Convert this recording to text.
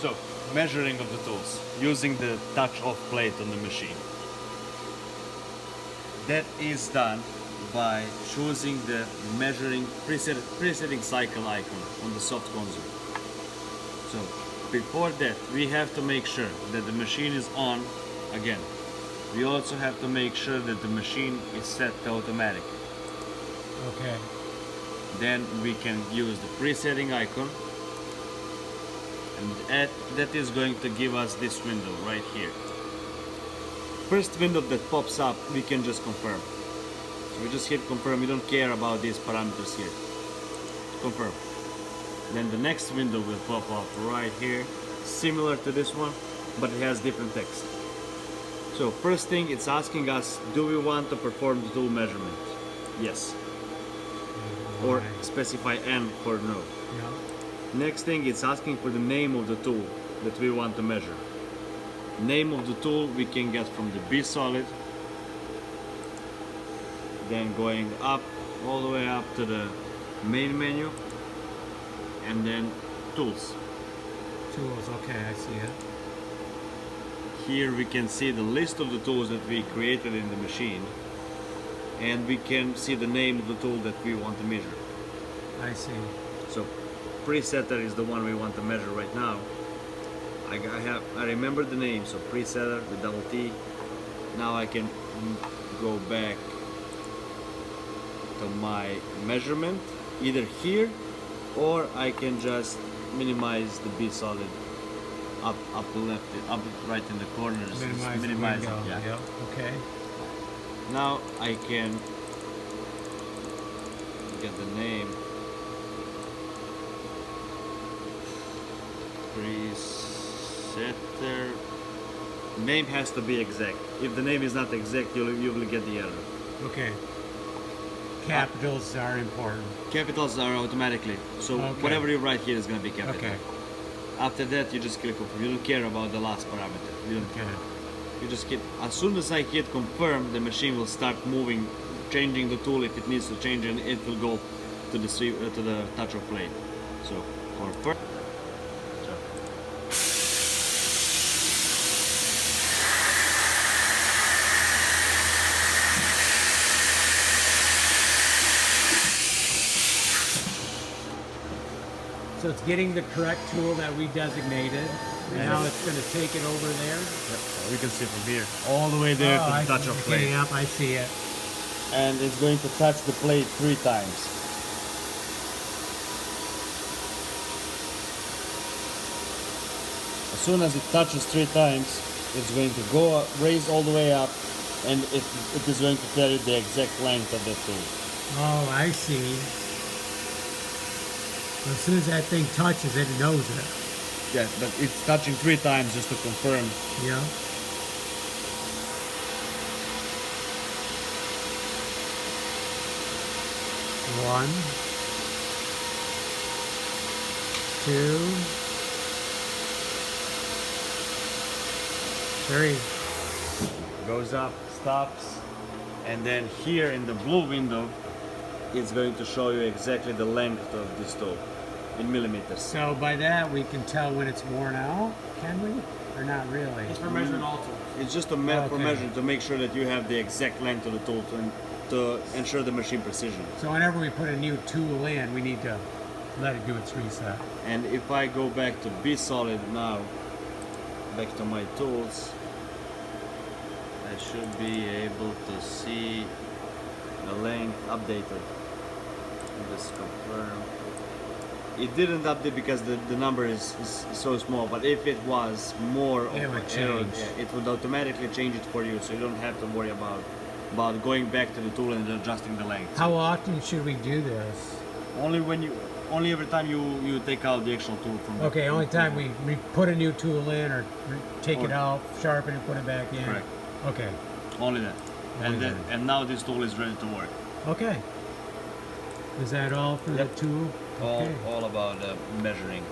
So, measuring of the tools using the touch-off plate on the machine. That is done by choosing the measuring presetting cycle icon on the soft console. So before that we have to make sure that the machine is on again. We also have to make sure that the machine is set to automatic. Okay. Then we can use the presetting icon, and that is going to give us this window right here. First window that pops up, we can just confirm. So we just hit confirm, we don't care about these parameters here. Confirm. Then the next window will pop up right here, similar to this one, but it has different text. So first thing, it's asking us, do we want to perform the tool measurement? Yes. Or specify N for no. Yeah. Next thing, it's asking for the name of the tool that we want to measure. Name of the tool we can get from the B solid, then going up all the way up to the main menu, and then tools. Tools, okay, I see it. Here we can see the list of the tools that we created in the machine, and we can see the name of the tool that we want to measure. I see. So presetter is the one we want to measure right now. I remember the name, so presetter, the double T. Now I can go back to my measurement, either here, or I can just minimize the B solid up left, up right in the corners. Minimize it. Yeah. Yep. Okay. Now I can get the name. Presetter. Name has to be exact. If the name is not exact, you will get the error. Okay. Capitals are important. Capitals are automatically. So Okay. whatever you write here is going to be capital. Okay. After that, you just click confirm. You don't care about the last parameter. You don't Okay. You just hit. As soon as I hit confirm, the machine will start moving, changing the tool if it needs to change, and it will go to the touch-off plate. So confirm. So it's getting the correct tool that we designated, and now it's going to take it over there. Yep. So we can see from here all the way there to the touch-off plate. Okay, yep, I see it. And it's going to touch the plate 3 times. As soon as it touches 3 times, it's going to go up, raise all the way up, and it is going to tell you the exact length of the tool. Oh, I see. So as soon as that thing touches it, it knows it. Yeah, but it's touching 3 times just to confirm. Yeah. One, 2, 3. Goes up, stops, and then here in the blue window, it's going to show you exactly the length of this tool in millimeters. So by that we can tell when it's worn out, can we? Or not really? It's for measuring all tools. It's just for Okay. measuring to make sure that you have the exact length of the tool to ensure the machine precision. So whenever we put a new tool in, we need to let it do its reset. And if I go back to B solid now, back to my tools, I should be able to see the length updated. Just confirm. It didn't update because the number is so small, but if it was more of It would an error, change. yeah, it would automatically change it for you, so you don't have to worry about going back to the tool and adjusting the length. How often should we do this? Only every time you take out the actual tool from Okay, only time we put a new tool in or take it Or- out, sharpen and put it back in. Correct. Okay. Only that. Only that. And now this tool is ready to work. Okay. Is that all for Yep. the tool? Okay. All about measuring.